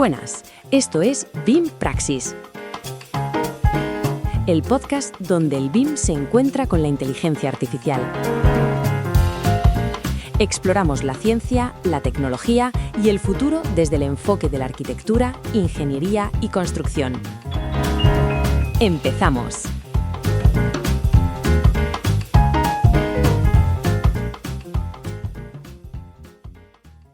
Buenas, esto es BIM Praxis, el podcast donde el BIM se encuentra con la inteligencia artificial. Exploramos la ciencia, la tecnología y el futuro desde el enfoque de la arquitectura, ingeniería y construcción. ¡Empezamos!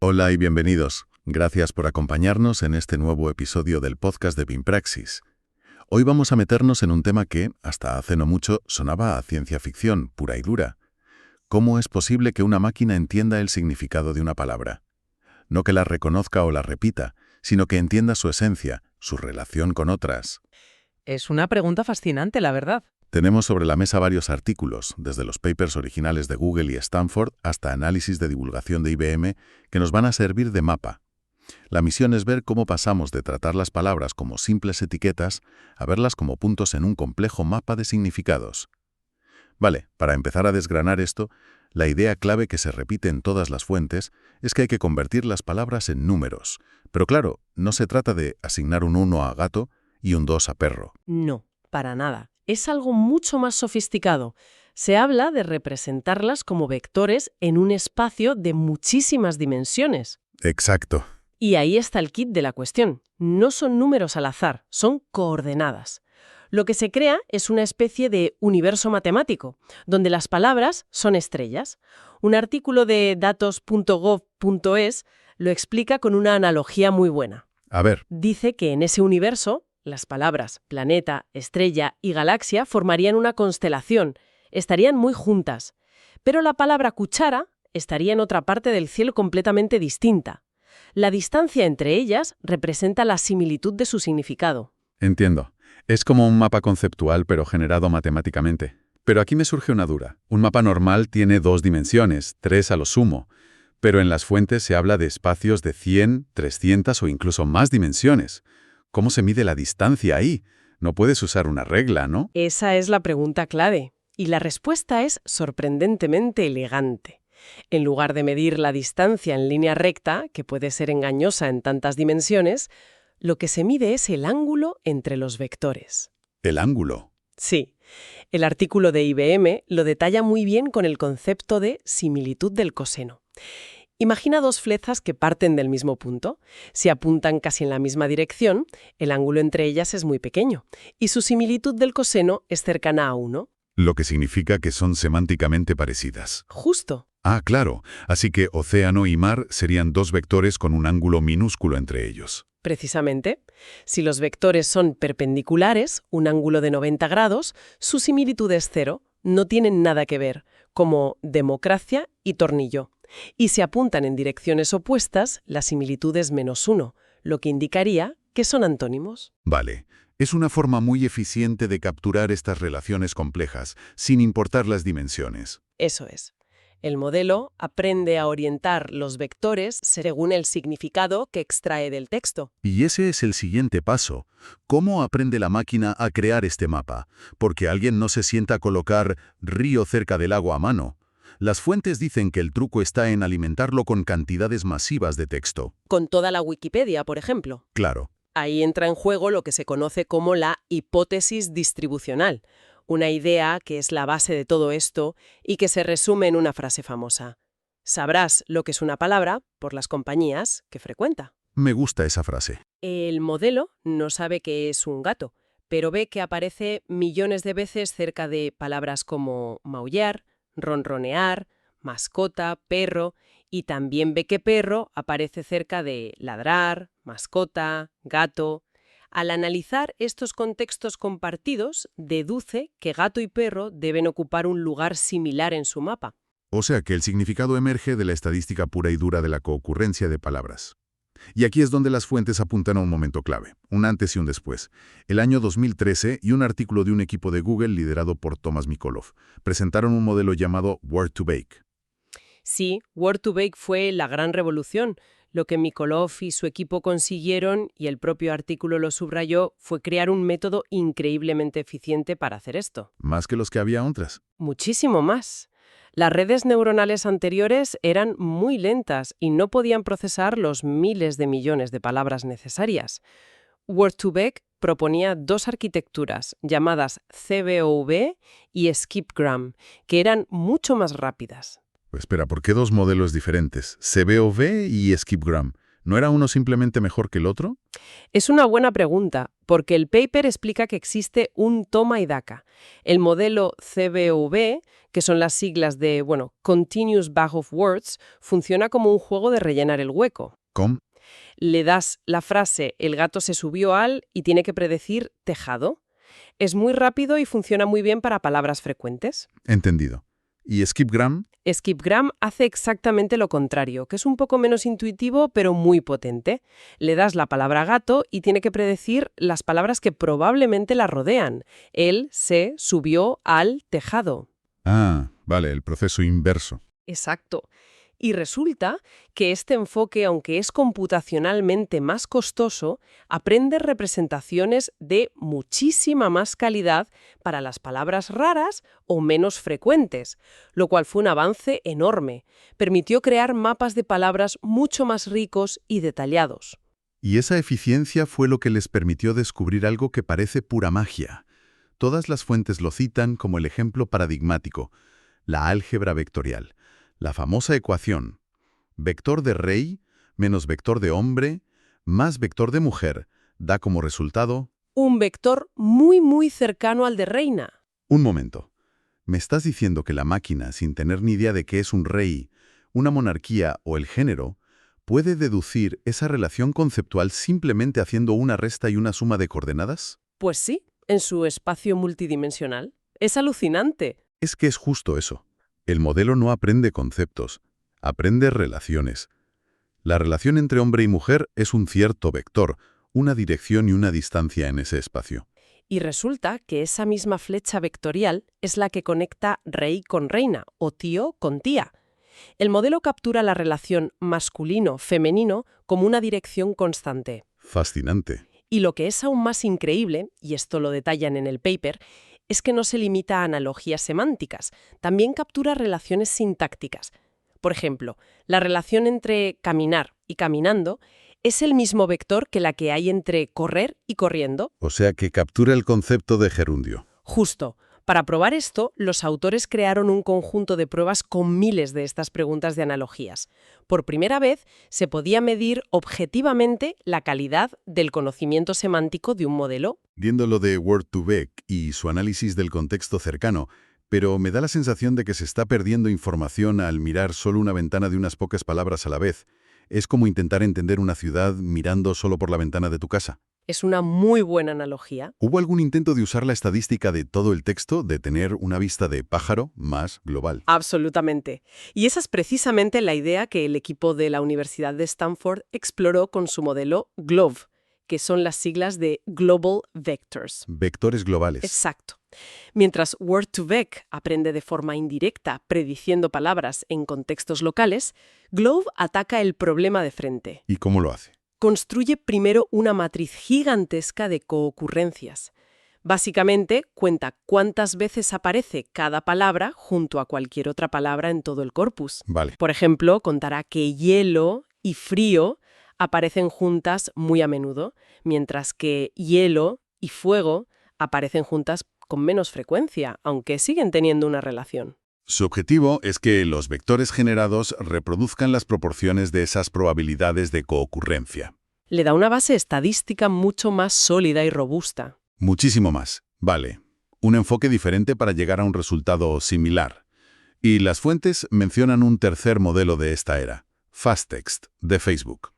Hola y bienvenidos. Gracias por acompañarnos en este nuevo episodio del podcast de BIM Praxis. Hoy vamos a meternos en un tema que, hasta hace no mucho, sonaba a ciencia ficción pura y dura. ¿Cómo es posible que una máquina entienda el significado de una palabra? No que la reconozca o la repita, sino que entienda su esencia, su relación con otras. Es una pregunta fascinante, la verdad. Tenemos sobre la mesa varios artículos, desde los papers originales de Google y Stanford hasta análisis de divulgación de IBM, que nos van a servir de mapa. La misión es ver cómo pasamos de tratar las palabras como simples etiquetas a verlas como puntos en un complejo mapa de significados. Vale, para empezar a desgranar esto, la idea clave que se repite en todas las fuentes es que hay que convertir las palabras en números. Pero claro, no se trata de asignar un 1 a gato y un 2 a perro. No, para nada. Es algo mucho más sofisticado. Se habla de representarlas como vectores en un espacio de muchísimas dimensiones. Exacto. Y ahí está el kit de la cuestión. No son números al azar, son coordenadas. Lo que se crea es una especie de universo matemático, donde las palabras son estrellas. Un artículo de datos.gov.es lo explica con una analogía muy buena. A ver. Dice que en ese universo, las palabras planeta, estrella y galaxia formarían una constelación, estarían muy juntas. Pero la palabra cuchara estaría en otra parte del cielo completamente distinta. La distancia entre ellas representa la similitud de su significado. Entiendo. Es como un mapa conceptual, pero generado matemáticamente. Pero aquí me surge una duda. Un mapa normal tiene 2 dimensiones, 3 a lo sumo. Pero en las fuentes se habla de espacios de 100, 300 o incluso más dimensiones. ¿Cómo se mide la distancia ahí? No puedes usar una regla, ¿no? Esa es la pregunta clave. Y la respuesta es sorprendentemente elegante. En lugar de medir la distancia en línea recta, que puede ser engañosa en tantas dimensiones, lo que se mide es el ángulo entre los vectores. ¿El ángulo? Sí. El artículo de IBM lo detalla muy bien con el concepto de similitud del coseno. Imagina 2 flechas que parten del mismo punto. Si apuntan casi en la misma dirección, el ángulo entre ellas es muy pequeño, y su similitud del coseno es cercana a 1. Lo que significa que son semánticamente parecidas. Justo. Ah, claro. Así que océano y mar serían 2 vectores con un ángulo minúsculo entre ellos. Precisamente. Si los vectores son perpendiculares, un ángulo de 90 grados, su similitud es 0, no tienen nada que ver, como democracia y tornillo. Y si apuntan en direcciones opuestas, la similitud es -1, lo que indicaría que son antónimos. Vale. Es una forma muy eficiente de capturar estas relaciones complejas, sin importar las dimensiones. Eso es. El modelo aprende a orientar los vectores según el significado que extrae del texto. Y ese es el siguiente paso. ¿Cómo aprende la máquina a crear este mapa? Porque alguien no se sienta a colocar río cerca del agua a mano. Las fuentes dicen que el truco está en alimentarlo con cantidades masivas de texto. Con toda la Wikipedia, por ejemplo. Claro. Ahí entra en juego lo que se conoce como la hipótesis distribucional, una idea que es la base de todo esto y que se resume en una frase famosa. Sabrás lo que es una palabra por las compañías que frecuenta. Me gusta esa frase. El modelo no sabe qué es un gato, pero ve que aparece millones de veces cerca de palabras como maullar, ronronear, mascota, perro, y también ve que perro aparece cerca de ladrar, mascota, gato. Al analizar estos contextos compartidos, deduce que gato y perro deben ocupar un lugar similar en su mapa. O sea que el significado emerge de la estadística pura y dura de la coocurrencia de palabras. Y aquí es donde las fuentes apuntan a un momento clave, un antes y un después. El año 2013 y un artículo de un equipo de Google liderado por Thomas Mikolov presentaron un modelo llamado Word2Vec. Sí, Word2Vec fue la gran revolución. Lo que Mikolov y su equipo consiguieron, y el propio artículo lo subrayó, fue crear un método increíblemente eficiente para hacer esto. Más que los que había otras. Muchísimo más. Las redes neuronales anteriores eran muy lentas y no podían procesar los miles de millones de palabras necesarias. Word2Vec proponía dos arquitecturas llamadas CBOV y SkipGram, que eran mucho más rápidas. Espera, ¿por qué dos modelos diferentes? ¿CBOV y SkipGram? ¿No era uno simplemente mejor que el otro? Es una buena pregunta, porque el paper explica que existe un toma y daca. El modelo CBOV, que son las siglas de, Continuous Bag of Words, funciona como un juego de rellenar el hueco. ¿Cómo? Le das la frase "el gato se subió al" y tiene que predecir "tejado". Es muy rápido y funciona muy bien para palabras frecuentes. Entendido. ¿Y SkipGram? SkipGram hace exactamente lo contrario, que es un poco menos intuitivo, pero muy potente. Le das la palabra gato y tiene que predecir las palabras que probablemente la rodean. Él se subió al tejado. Ah, vale, el proceso inverso. Exacto. Y resulta que este enfoque, aunque es computacionalmente más costoso, aprende representaciones de muchísima más calidad para las palabras raras o menos frecuentes, lo cual fue un avance enorme. Permitió crear mapas de palabras mucho más ricos y detallados. Y esa eficiencia fue lo que les permitió descubrir algo que parece pura magia. Todas las fuentes lo citan como el ejemplo paradigmático, la álgebra vectorial. La famosa ecuación, vector de rey menos vector de hombre más vector de mujer, da como resultado... Un vector muy, muy cercano al de reina. Un momento. ¿Me estás diciendo que la máquina, sin tener ni idea de qué es un rey, una monarquía o el género, puede deducir esa relación conceptual simplemente haciendo una resta y una suma de coordenadas? Pues sí, en su espacio multidimensional. Es alucinante. Es que es justo eso. El modelo no aprende conceptos, aprende relaciones. La relación entre hombre y mujer es un cierto vector, una dirección y una distancia en ese espacio. Y resulta que esa misma flecha vectorial es la que conecta rey con reina o tío con tía. El modelo captura la relación masculino-femenino como una dirección constante. Fascinante. Y lo que es aún más increíble, y esto lo detallan en el paper, es que no se limita a analogías semánticas, también captura relaciones sintácticas. Por ejemplo, la relación entre caminar y caminando es el mismo vector que la que hay entre correr y corriendo. O sea que captura el concepto de gerundio. Justo. Para probar esto, los autores crearon un conjunto de pruebas con miles de estas preguntas de analogías. Por primera vez, se podía medir objetivamente la calidad del conocimiento semántico de un modelo. Viendo lo de Word2Vec y su análisis del contexto cercano, pero me da la sensación de que se está perdiendo información al mirar solo una ventana de unas pocas palabras a la vez. Es como intentar entender una ciudad mirando solo por la ventana de tu casa. Es una muy buena analogía. ¿Hubo algún intento de usar la estadística de todo el texto, de tener una vista de pájaro más global? Absolutamente. Y esa es precisamente la idea que el equipo de la Universidad de Stanford exploró con su modelo GLOVE, que son las siglas de Global Vectors. Vectores globales. Exacto. Mientras Word2Vec aprende de forma indirecta, prediciendo palabras en contextos locales, GLOVE ataca el problema de frente. ¿Y cómo lo hace? Construye primero una matriz gigantesca de coocurrencias. Básicamente, cuenta cuántas veces aparece cada palabra junto a cualquier otra palabra en todo el corpus. Vale. Por ejemplo, contará que hielo y frío aparecen juntas muy a menudo, mientras que hielo y fuego aparecen juntas con menos frecuencia, aunque siguen teniendo una relación. Su objetivo es que los vectores generados reproduzcan las proporciones de esas probabilidades de coocurrencia. Le da una base estadística mucho más sólida y robusta. Muchísimo más. Vale. Un enfoque diferente para llegar a un resultado similar. Y las fuentes mencionan un tercer modelo de esta era, FastText, de Facebook.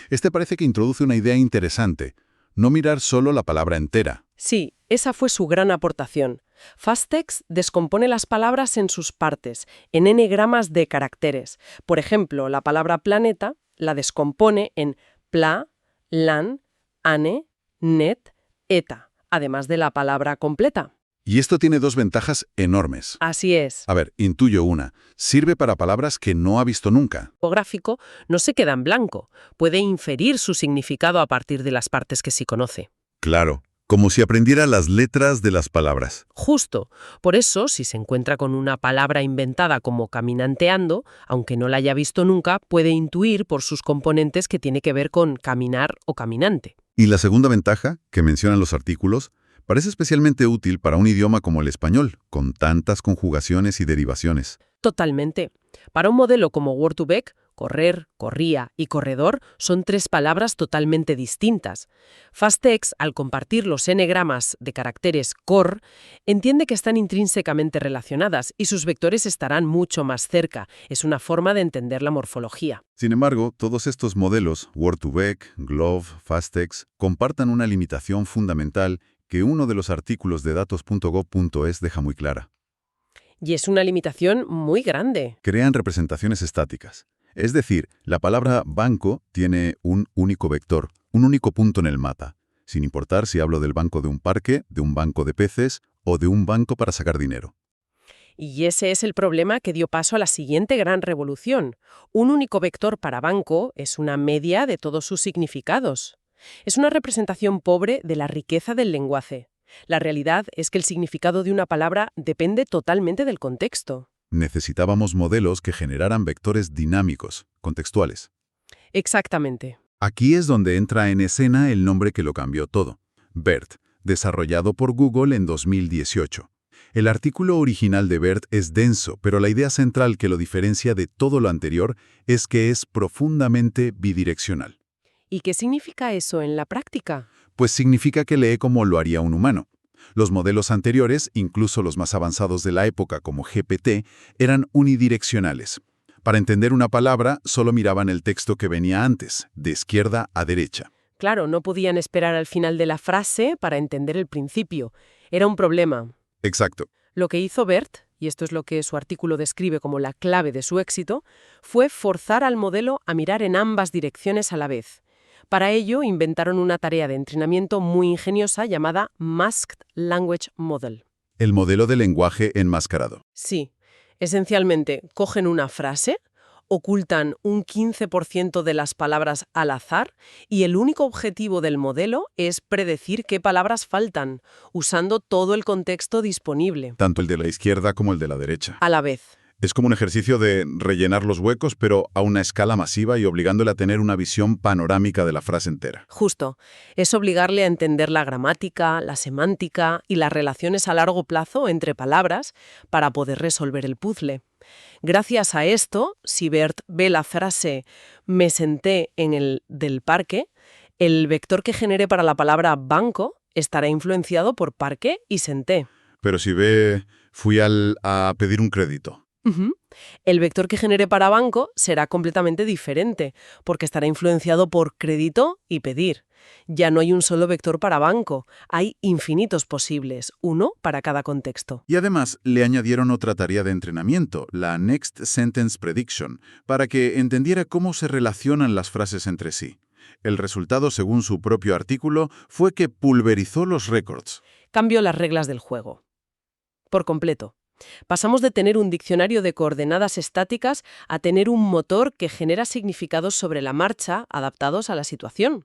Este parece que introduce una idea interesante, no mirar solo la palabra entera. Sí, esa fue su gran aportación. FastText descompone las palabras en sus partes, en n-gramas de caracteres. Por ejemplo, la palabra planeta la descompone en pla, lan, ane, net, eta, además de la palabra completa. Y esto tiene dos ventajas enormes. Así es. A ver, intuyo una. Sirve para palabras que no ha visto nunca. El gráfico no se queda en blanco, puede inferir su significado a partir de las partes que sí conoce. Claro. Como si aprendiera las letras de las palabras. Justo. Por eso, si se encuentra con una palabra inventada como caminanteando, aunque no la haya visto nunca, puede intuir por sus componentes que tiene que ver con caminar o caminante. Y la segunda ventaja, que mencionan los artículos, parece especialmente útil para un idioma como el español, con tantas conjugaciones y derivaciones. Totalmente. Para un modelo como Word2Vec, correr, corría y corredor son tres palabras totalmente distintas. Fasttext, al compartir los n-gramas de caracteres cor, entiende que están intrínsecamente relacionadas y sus vectores estarán mucho más cerca. Es una forma de entender la morfología. Sin embargo, todos estos modelos, Word2Vec, Glove, Fasttext, compartan una limitación fundamental que uno de los artículos de datos.gov.es deja muy clara. Y es una limitación muy grande. Crean representaciones estáticas. Es decir, la palabra banco tiene un único vector, un único punto en el mapa, sin importar si hablo del banco de un parque, de un banco de peces o de un banco para sacar dinero. Y ese es el problema que dio paso a la siguiente gran revolución. Un único vector para banco es una media de todos sus significados. Es una representación pobre de la riqueza del lenguaje. La realidad es que el significado de una palabra depende totalmente del contexto. Necesitábamos modelos que generaran vectores dinámicos, contextuales. Exactamente. Aquí es donde entra en escena el nombre que lo cambió todo. BERT, desarrollado por Google en 2018. El artículo original de BERT es denso, pero la idea central que lo diferencia de todo lo anterior es que es profundamente bidireccional. ¿Y qué significa eso en la práctica? Pues significa que lee como lo haría un humano. Los modelos anteriores, incluso los más avanzados de la época como GPT, eran unidireccionales. Para entender una palabra, solo miraban el texto que venía antes, de izquierda a derecha. Claro, no podían esperar al final de la frase para entender el principio. Era un problema. Exacto. Lo que hizo BERT, y esto es lo que su artículo describe como la clave de su éxito, fue forzar al modelo a mirar en ambas direcciones a la vez. Para ello, inventaron una tarea de entrenamiento muy ingeniosa llamada Masked Language Model. El modelo de lenguaje enmascarado. Sí, esencialmente cogen una frase, ocultan un 15% de las palabras al azar y el único objetivo del modelo es predecir qué palabras faltan, usando todo el contexto disponible. Tanto el de la izquierda como el de la derecha. A la vez. Es como un ejercicio de rellenar los huecos, pero a una escala masiva y obligándole a tener una visión panorámica de la frase entera. Justo. Es obligarle a entender la gramática, la semántica y las relaciones a largo plazo entre palabras para poder resolver el puzzle. Gracias a esto, si BERT ve la frase «me senté en el del parque», el vector que genere para la palabra banco estará influenciado por parque y senté. Pero si ve «fui a pedir un crédito». El vector que genere para banco será completamente diferente, porque estará influenciado por crédito y pedir. Ya no hay un solo vector para banco, hay infinitos posibles, uno para cada contexto. Y además le añadieron otra tarea de entrenamiento, la Next Sentence Prediction, para que entendiera cómo se relacionan las frases entre sí. El resultado, según su propio artículo, fue que pulverizó los récords. Cambió las reglas del juego. Por completo. Pasamos de tener un diccionario de coordenadas estáticas a tener un motor que genera significados sobre la marcha adaptados a la situación.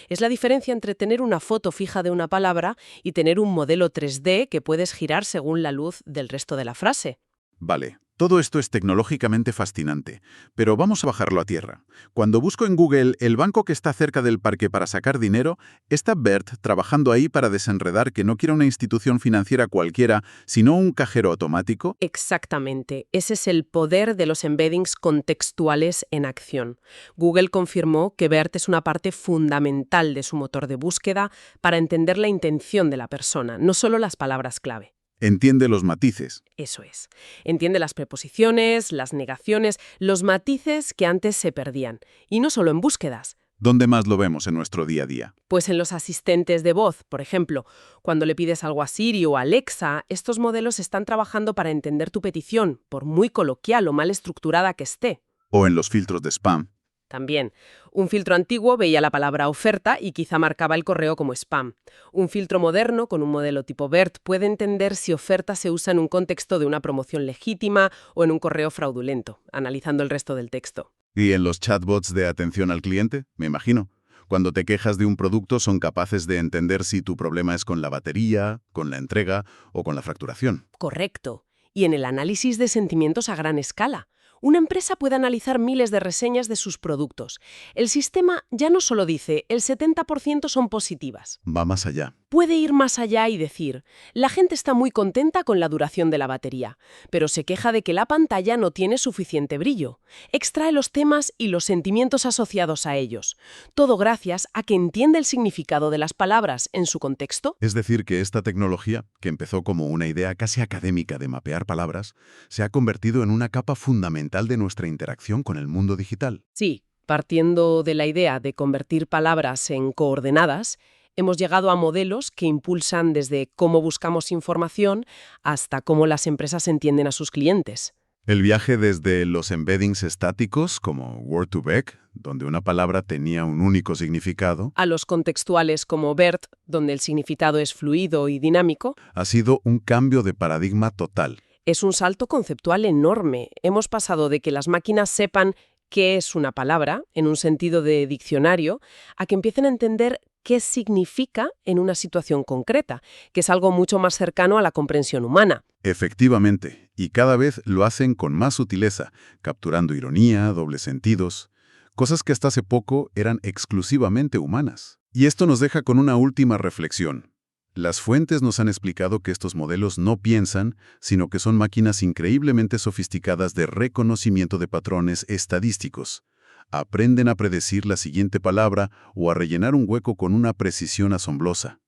Es la diferencia entre tener una foto fija de una palabra y tener un modelo 3D que puedes girar según la luz del resto de la frase. Vale, todo esto es tecnológicamente fascinante, pero vamos a bajarlo a tierra. Cuando busco en Google el banco que está cerca del parque para sacar dinero, está BERT trabajando ahí para desenredar que no quiera una institución financiera cualquiera, sino un cajero automático. Exactamente. Ese es el poder de los embeddings contextuales en acción. Google confirmó que BERT es una parte fundamental de su motor de búsqueda para entender la intención de la persona, no solo las palabras clave. Entiende los matices. Eso es. Entiende las preposiciones, las negaciones, los matices que antes se perdían. Y no solo en búsquedas. ¿Dónde más lo vemos en nuestro día a día? Pues en los asistentes de voz, por ejemplo. Cuando le pides algo a Siri o a Alexa, estos modelos están trabajando para entender tu petición, por muy coloquial o mal estructurada que esté. O en los filtros de spam. También, un filtro antiguo veía la palabra oferta y quizá marcaba el correo como spam. Un filtro moderno, con un modelo tipo BERT, puede entender si oferta se usa en un contexto de una promoción legítima o en un correo fraudulento, analizando el resto del texto. ¿Y en los chatbots de atención al cliente? Me imagino. Cuando te quejas de un producto, son capaces de entender si tu problema es con la batería, con la entrega o con la facturación. Correcto. Y en el análisis de sentimientos a gran escala. Una empresa puede analizar miles de reseñas de sus productos. El sistema ya no solo dice el 70% son positivas. Va más allá. Puede ir más allá y decir, la gente está muy contenta con la duración de la batería, pero se queja de que la pantalla no tiene suficiente brillo. Extrae los temas y los sentimientos asociados a ellos. Todo gracias a que entiende el significado de las palabras en su contexto. Es decir, que esta tecnología, que empezó como una idea casi académica de mapear palabras, se ha convertido en una capa fundamental de nuestra interacción con el mundo digital. Sí, partiendo de la idea de convertir palabras en coordenadas, hemos llegado a modelos que impulsan desde cómo buscamos información hasta cómo las empresas entienden a sus clientes. El viaje desde los embeddings estáticos, como Word2Vec, donde una palabra tenía un único significado, A los contextuales como BERT, donde el significado es fluido y dinámico, ha sido un cambio de paradigma total. es un salto conceptual enorme. Hemos pasado de que las máquinas sepan qué es una palabra, en un sentido de diccionario, a que empiecen a entender qué significa en una situación concreta, que es algo mucho más cercano a la comprensión humana. Efectivamente, y cada vez lo hacen con más sutileza, capturando ironía, dobles sentidos, cosas que hasta hace poco eran exclusivamente humanas. Y esto nos deja con una última reflexión. Las fuentes nos han explicado que estos modelos no piensan, sino que son máquinas increíblemente sofisticadas de reconocimiento de patrones estadísticos. Aprenden a predecir la siguiente palabra o a rellenar un hueco con una precisión asombrosa.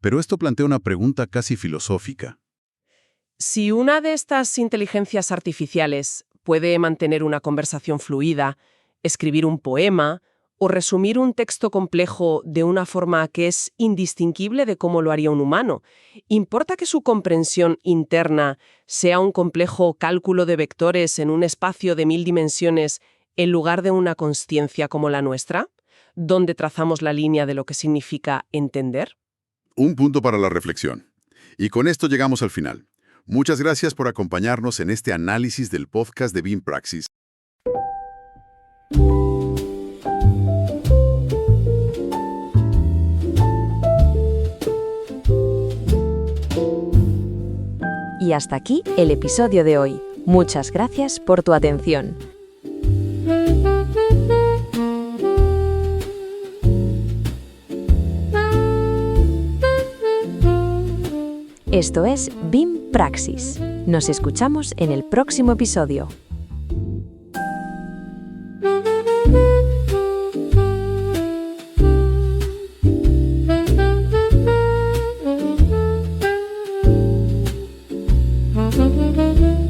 Pero esto plantea una pregunta casi filosófica. Si una de estas inteligencias artificiales puede mantener una conversación fluida, escribir un poema o resumir un texto complejo de una forma que es indistinguible de cómo lo haría un humano, ¿importa que su comprensión interna sea un complejo cálculo de vectores en un espacio de 1000 dimensiones en lugar de una consciencia como la nuestra, donde trazamos la línea de lo que significa entender? Un punto para la reflexión. Y con esto llegamos al final. Muchas gracias por acompañarnos en este análisis del podcast de BIM Praxis. Y hasta aquí el episodio de hoy. Muchas gracias por tu atención. Esto es BIM Praxis. Nos escuchamos en el próximo episodio. Thank you.